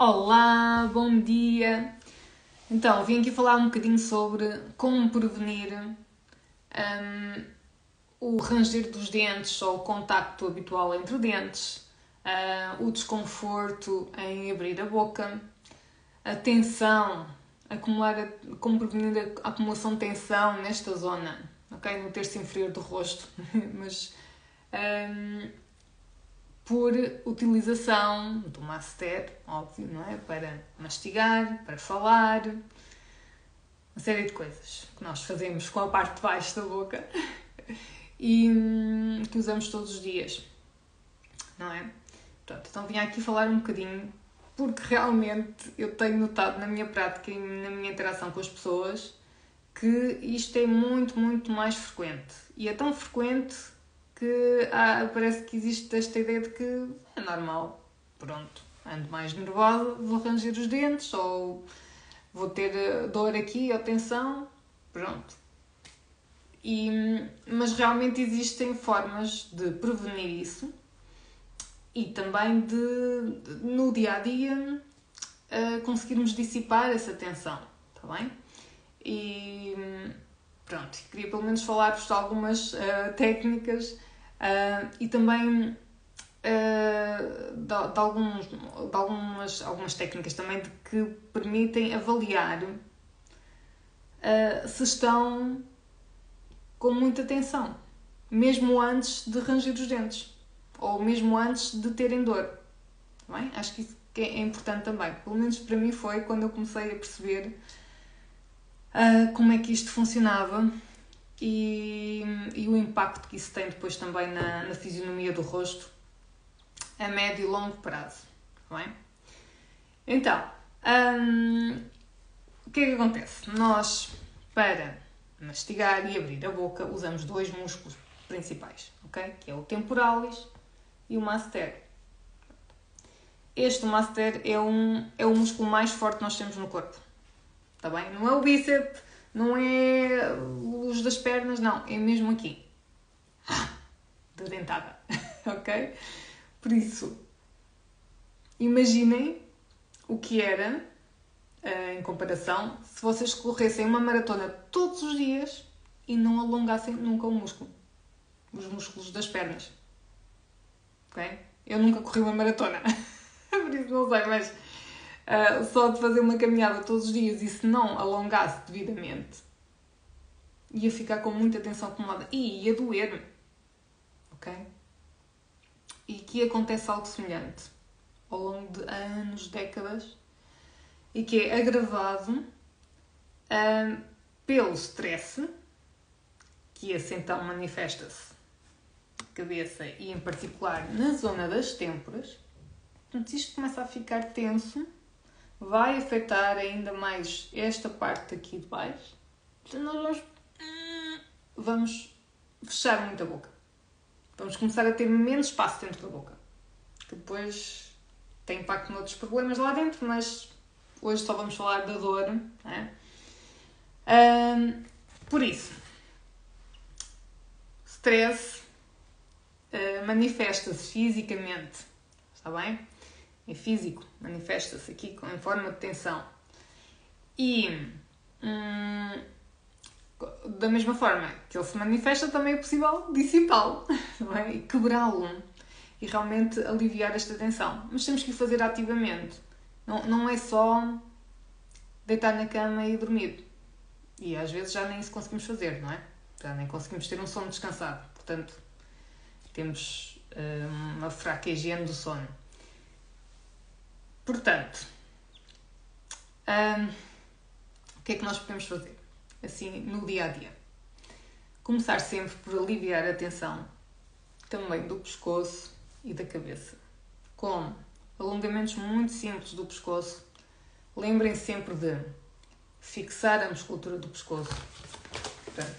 Olá, bom dia! Então, vim aqui falar um bocadinho sobre como prevenir o ranger dos dentes ou o contacto habitual entre dentes, o desconforto em abrir a boca, a tensão, como prevenir a acumulação de tensão nesta zona, ok? No terço inferior do rosto, mas por utilização do masseter, óbvio, não é? Para mastigar, para falar, uma série de coisas que nós fazemos com a parte de baixo da boca e que usamos todos os dias, não é? Pronto, então vim aqui falar um bocadinho porque realmente eu tenho notado na minha prática e na minha interação com as pessoas que isto é muito, muito mais frequente. E é tão frequente que parece que existe esta ideia de que é normal, pronto, ando mais nervosa, vou ranger os dentes ou vou ter dor aqui ou tensão, pronto. Mas realmente existem formas de prevenir isso e também de no dia-a-dia, conseguirmos dissipar essa tensão, está bem? E pronto, queria pelo menos falar-vos de algumas técnicas e também de algumas técnicas também que permitem avaliar se estão com muita tensão, mesmo antes de ranger os dentes ou mesmo antes de terem dor. Bem? Acho que isso é importante também. Pelo menos para mim foi quando eu comecei a perceber como é que isto funcionava e o impacto que isso tem depois também na fisionomia do rosto a médio e longo prazo. Bem? Então, o que é que acontece? Nós, para mastigar e abrir a boca, usamos dois músculos principais, ok? Que é o temporalis e o masseter. Este masseter é o músculo mais forte que nós temos no corpo. Está bem? Não é o bíceps, não é os das pernas, não. É mesmo aqui. Da dentada. Ok? Por isso, imaginem o que era, em comparação, se vocês corressem uma maratona todos os dias e não alongassem nunca o músculo. Os músculos das pernas. Ok? Eu nunca corri uma maratona. Por isso não sei, mas só de fazer uma caminhada todos os dias e se não alongasse devidamente, ia ficar com muita tensão acumulada e ia doer, ok? E que acontece algo semelhante ao longo de anos, décadas, e que é agravado pelo stress, que esse então manifesta-se na cabeça e em particular na zona das têmporas. Portanto, se isto começa a ficar tenso, vai afetar ainda mais esta parte aqui de baixo. Portanto, nós vamos fechar muito a boca. Vamos começar a ter menos espaço dentro da boca. Que depois tem impacto noutros problemas lá dentro, mas hoje só vamos falar da dor. Não é? Por isso, stress manifesta-se fisicamente. Está bem? É físico, manifesta-se aqui em forma de tensão. E da mesma forma que ele se manifesta, também é possível dissipá-lo, não é? E quebrá-lo e realmente aliviar esta tensão. Mas temos que o fazer ativamente. Não é só deitar na cama e dormir. E às vezes já nem isso conseguimos fazer, não é? Já nem conseguimos ter um sono descansado. Portanto, temos uma fraca higiene do sono. Portanto, o que é que nós podemos fazer? Assim, no dia-a-dia. Começar sempre por aliviar a tensão também do pescoço e da cabeça. Com alongamentos muito simples do pescoço. Lembrem sempre de fixar a musculatura do pescoço. Portanto,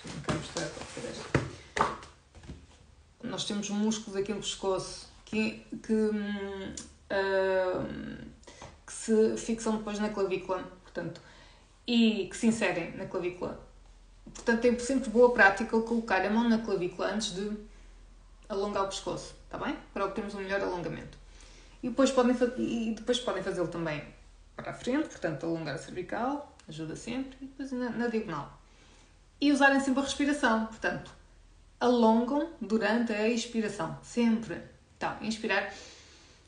deixa-me cá mostrar para ser esta. Nós temos músculos aqui no pescoço que se fixam depois na clavícula, portanto, e que se inserem na clavícula. Portanto, é sempre boa prática colocar a mão na clavícula antes de alongar o pescoço, está bem? Para obtermos um melhor alongamento. E depois podem fazê-lo também para a frente, portanto, alongar a cervical, ajuda sempre, e depois na diagonal. E usarem sempre a respiração, portanto, alongam durante a expiração, sempre. Então, inspirar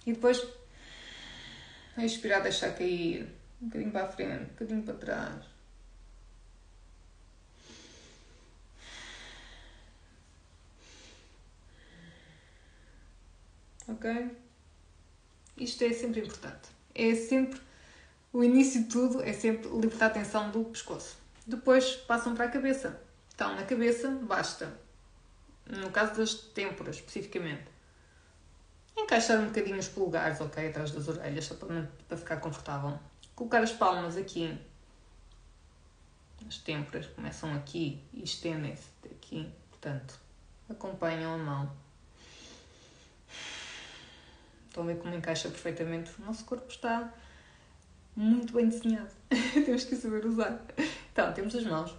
e depois expirar, deixar cair um bocadinho para a frente, um bocadinho para trás. Ok? Isto é sempre importante. É sempre, o início de tudo é sempre libertar a tensão do pescoço. Depois passam para a cabeça. Então, na cabeça, basta, no caso das têmporas, especificamente, encaixar um bocadinho os polegares, ok, atrás das orelhas, só para ficar confortável. Colocar as palmas aqui, as têmporas começam aqui e estendem-se aqui, portanto, acompanham a mão. Estão a ver como encaixa perfeitamente. O nosso corpo está muito bem desenhado. Temos que saber usar. Então, temos as mãos.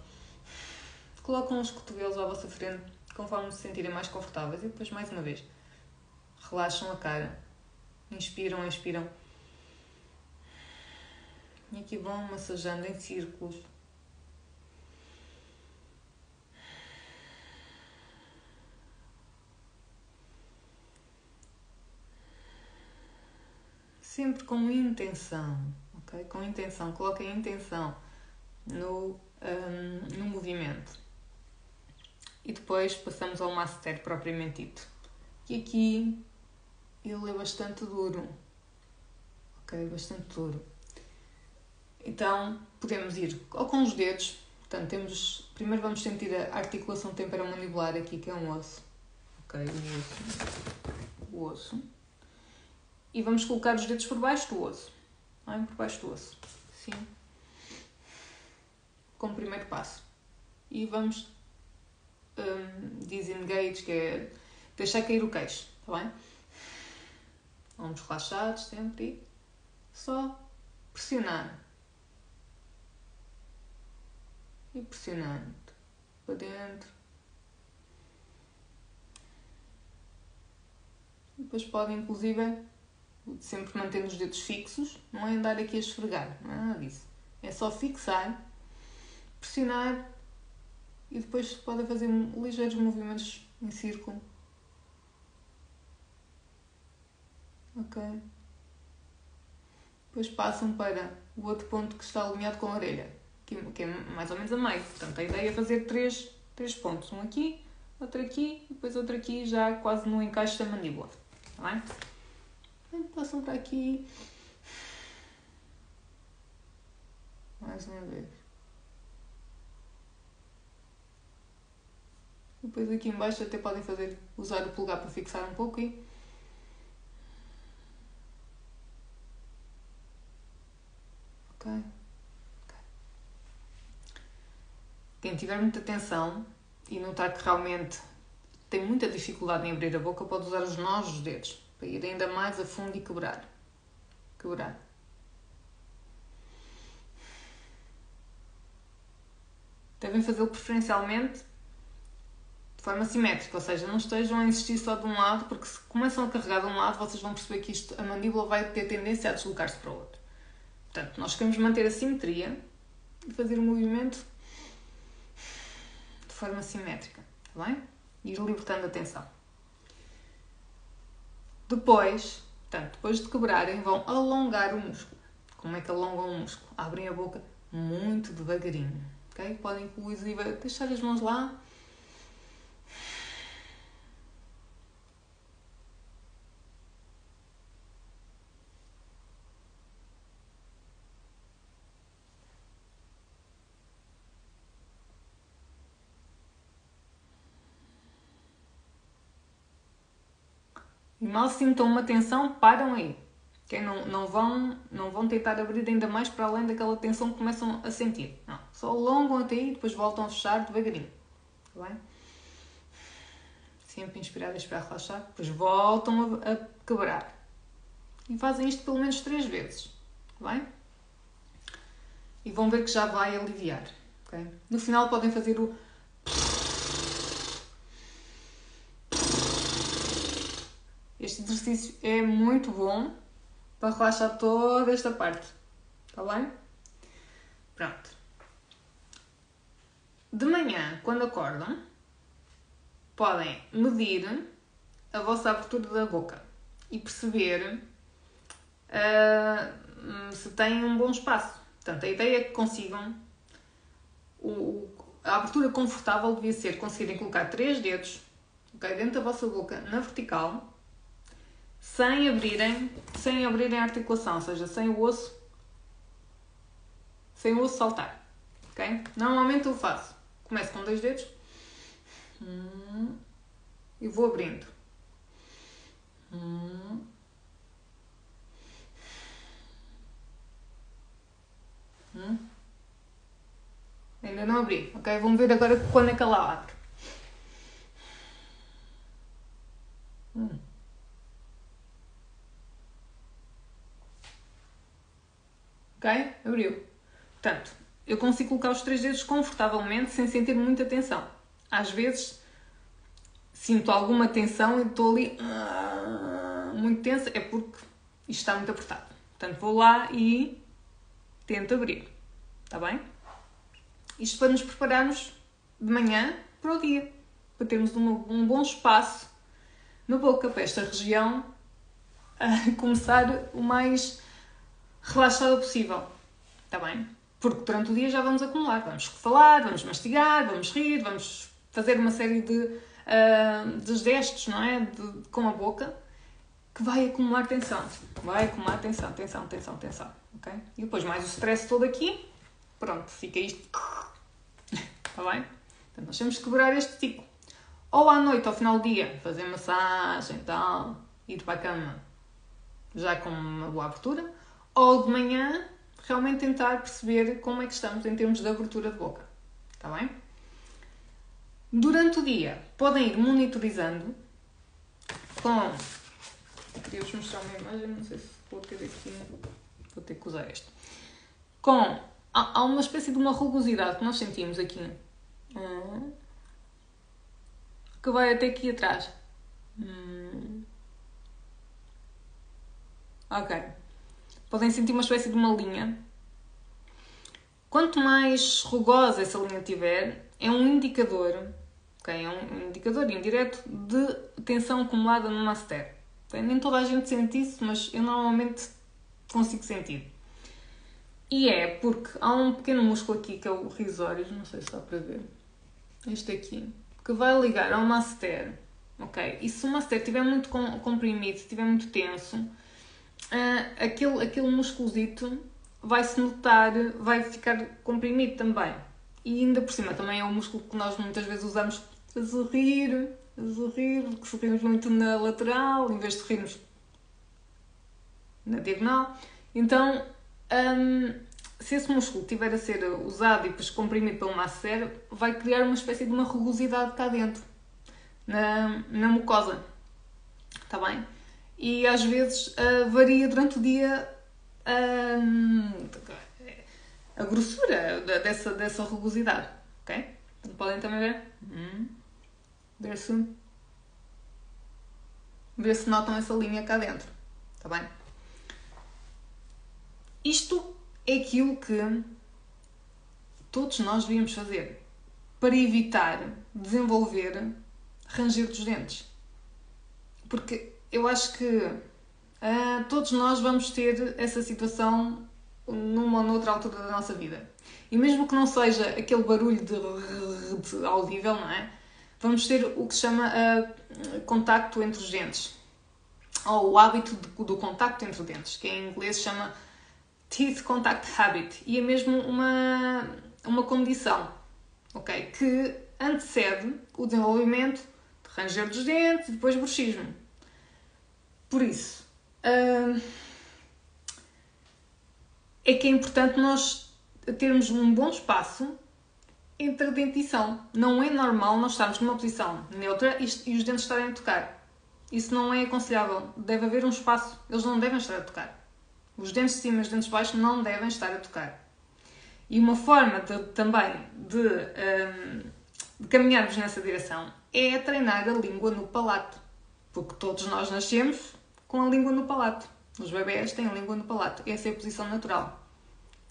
Colocam os cotovelos à vossa frente, conforme se sentirem mais confortáveis. E depois, mais uma vez, relaxam a cara. Inspiram, expiram. E aqui vão massageando em círculos. Sempre com intenção, ok? Com intenção. Coloquem intenção no movimento. E depois passamos ao masseter propriamente dito. E aqui ele é bastante duro. Ok? Bastante duro. Então podemos ir ou com os dedos. Portanto, primeiro vamos sentir a articulação temporomandibular aqui, que é um osso. Ok? O osso. E vamos colocar os dedos por baixo do osso. Por baixo do osso. Sim. Como primeiro passo. E vamos disengage, que é deixar cair o queixo. Está bem? Vamos relaxados sempre e só pressionar. E pressionando para dentro. E depois podem, inclusive, sempre mantendo os dedos fixos, não é andar aqui a esfregar, não é nada disso. É só fixar, pressionar e depois podem fazer ligeiros movimentos em círculo. Ok? Depois passam para o outro ponto que está alinhado com a orelha, que é mais ou menos a meio. Portanto, a ideia é fazer três pontos. Um aqui, outro aqui e depois outro aqui, já quase no encaixe da mandíbula. Está bem? Passam para aqui. Mais uma vez. Depois aqui em baixo até podem usar o polegar para fixar um pouco e... Ok. Quem tiver muita tensão e notar que realmente tem muita dificuldade em abrir a boca, pode usar os nós dos dedos para ir ainda mais a fundo e quebrar. Devem fazê-lo preferencialmente de forma simétrica, ou seja, não estejam a insistir só de um lado, porque se começam a carregar de um lado, vocês vão perceber que a mandíbula vai ter tendência a deslocar-se para o outro. Portanto, nós queremos manter a simetria e fazer o movimento de forma simétrica, está bem? E ir libertando a tensão. Depois de quebrarem, vão alongar o músculo. Como é que alongam o músculo? Abrem a boca muito devagarinho. Okay? Podem, inclusive, deixar as mãos lá. E mal sintam uma tensão, param aí. Okay? Não vão tentar abrir ainda mais para além daquela tensão que começam a sentir. Não. Só alongam até aí e depois voltam a fechar devagarinho. Está bem? Sempre inspirar e expirar, relaxar. Depois voltam a quebrar. E fazem isto pelo menos 3 vezes. Está bem? E vão ver que já vai aliviar. Okay? No final podem fazer o... Este exercício é muito bom para relaxar toda esta parte. Está bem? Pronto. De manhã, quando acordam, podem medir a vossa abertura da boca e perceber se têm um bom espaço. Portanto, a ideia é que consigam... A abertura confortável devia ser conseguirem colocar 3 dedos, okay, dentro da vossa boca, na vertical, sem abrirem a articulação, ou seja, sem o osso saltar. Okay? Normalmente eu faço. Começo com 2 dedos e vou abrindo. Ainda não abri, ok? Vamos ver agora quando é que ela abre. Ok? Abriu. Portanto, eu consigo colocar os 3 dedos confortavelmente sem sentir muita tensão. Às vezes sinto alguma tensão e estou ali muito tensa, é porque isto está muito apertado. Portanto, vou lá e tento abrir. Está bem? Isto para nos prepararmos de manhã para o dia. Para termos um bom espaço na boca, para esta região começar o mais relaxada possível. Está bem? Porque durante o dia já vamos acumular. Vamos falar, vamos mastigar, vamos rir, vamos fazer uma série de gestos, não é? Com a boca, que vai acumular tensão. Vai acumular tensão. Ok? E depois mais o stress todo aqui. Pronto, fica isto. Está bem? Então nós temos que quebrar este ciclo. Ou à noite, ao final do dia, fazer massagem e tal, ir para a cama já com uma boa abertura. Ou de manhã, realmente tentar perceber como é que estamos em termos de abertura de boca. Está bem? Durante o dia, podem ir monitorizando com... Queria-vos mostrar uma imagem, não sei se vou ter aqui... Vou ter que usar esta. Há uma espécie de uma rugosidade que nós sentimos aqui. Que vai até aqui atrás. Ok. Podem sentir uma espécie de uma linha. Quanto mais rugosa essa linha tiver, é um indicador, okay? É um indicador indireto de tensão acumulada no masseter. Okay? Nem toda a gente sente isso, mas eu normalmente consigo sentir. E é porque há um pequeno músculo aqui, que é o risório, não sei se dá para ver, este aqui, que vai ligar ao masseter, ok? E se o masseter estiver muito comprimido, se estiver muito tenso, aquele musculozito vai-se notar, vai ficar comprimido também. E ainda por cima também é um músculo que nós muitas vezes usamos a sorrir, porque sorrimos muito na lateral, em vez de sorrirmos na diagonal. Então, se esse músculo estiver a ser usado e depois comprimido pelo masseter, vai criar uma espécie de uma rugosidade cá dentro, na mucosa. Está bem? E às vezes varia durante o dia a grossura dessa rugosidade. Ok? Então, podem também ver. Ver se notam essa linha cá dentro. Está bem? Isto é aquilo que todos nós devíamos fazer para evitar desenvolver ranger dos dentes. Porque eu acho que todos nós vamos ter essa situação numa ou noutra altura da nossa vida. E mesmo que não seja aquele barulho de audível, não é? Vamos ter o que se chama contacto entre os dentes. Ou o hábito do contacto entre os dentes, que em inglês se chama Teeth Contact Habit. E é mesmo uma condição, ok? Que antecede o desenvolvimento de ranger dos dentes e depois bruxismo. Por isso, é que é importante nós termos um bom espaço entre a dentição. Não é normal nós estarmos numa posição neutra e os dentes estarem a tocar. Isso não é aconselhável. Deve haver um espaço. Eles não devem estar a tocar. Os dentes de cima e os dentes de baixo não devem estar a tocar. E uma forma também de caminharmos nessa direção é treinar a língua no palato. Porque todos nós nascemos com a língua no palato. Os bebés têm a língua no palato. Essa é a posição natural.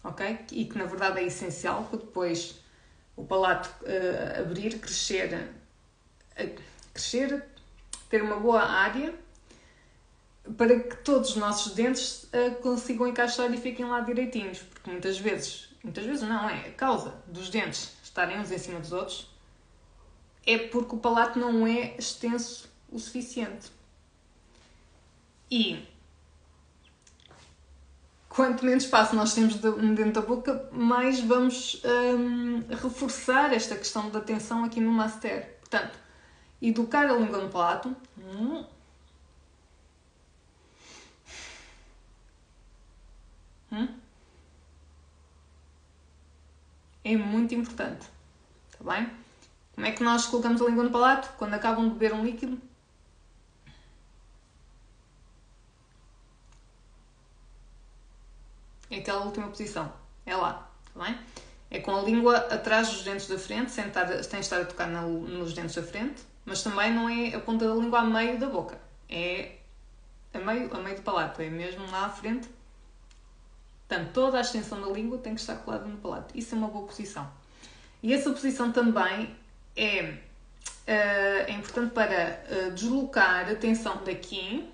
Ok? E que na verdade é essencial para depois o palato abrir, crescer, ter uma boa área para que todos os nossos dentes consigam encaixar e fiquem lá direitinhos. Porque muitas vezes não, é a causa dos dentes estarem uns em cima dos outros é porque o palato não é extenso o suficiente. E quanto menos espaço nós temos dentro da boca, mais vamos reforçar esta questão da tensão aqui no masseter. Portanto, educar a língua no palato. É muito importante. Está bem? Como é que nós colocamos a língua no palato? Quando acabam de beber um líquido. É aquela última posição. É lá. Está bem? É com a língua atrás dos dentes da frente, sem estar a tocar nos dentes da frente, mas também não é a ponta da língua a meio da boca. É a meio do palato. É mesmo lá à frente. Portanto, toda a extensão da língua tem que estar colada no palato. Isso é uma boa posição. E essa posição também é importante para deslocar a tensão daqui,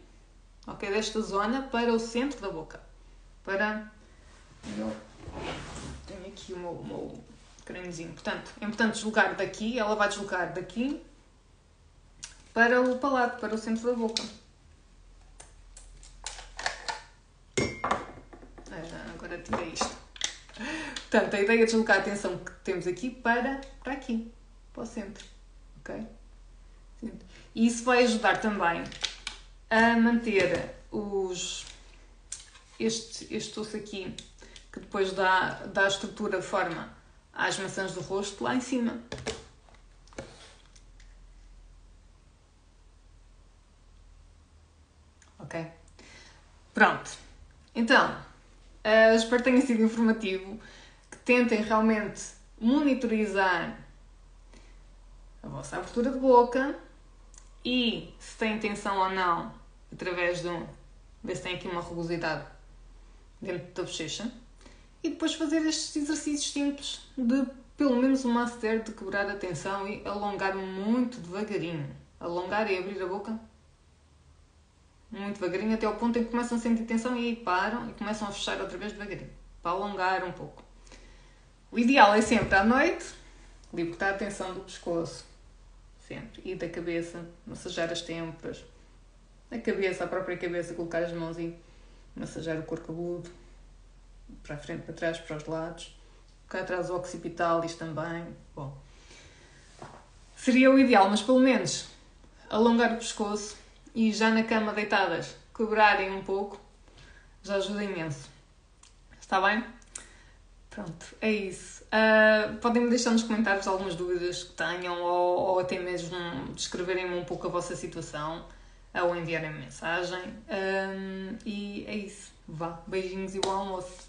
okay, desta zona, para o centro da boca. Tenho aqui o meu cremezinho. Portanto, é importante deslocar daqui, ela vai deslocar daqui para o palato, para o centro da boca. Agora tirei isto. Portanto, a ideia é deslocar a tensão que temos aqui para aqui, para o centro. Ok? E isso vai ajudar também a manter este osso aqui, que depois dá a estrutura, forma às maçãs do rosto, lá em cima. Ok? Pronto. Então, espero que tenha sido informativo, que tentem realmente monitorizar a vossa abertura de boca e se têm tensão ou não, através de ver se tem aqui uma rugosidade dentro da bochecha, e depois fazer estes exercícios simples de pelo menos um masseter, de quebrar a tensão e alongar muito devagarinho. Alongar e abrir a boca muito devagarinho, até ao ponto em que começam a sentir tensão e aí param e começam a fechar outra vez devagarinho, para alongar um pouco. O ideal é sempre à noite libertar a tensão do pescoço, sempre, e da cabeça, massagear as têmporas, a cabeça, a própria cabeça, colocar as mãos e massagear o couro cabeludo, para a frente, para trás, para os lados, cá atrás o occipitalis também. Bom, seria o ideal, mas pelo menos alongar o pescoço e já na cama deitadas quebrarem um pouco já ajuda imenso. Está bem? Pronto, é isso. Podem-me deixar nos comentários algumas dúvidas que tenham ou até mesmo descreverem-me um pouco a vossa situação ou enviarem-me mensagem. E é isso. Vá, beijinhos e bom almoço.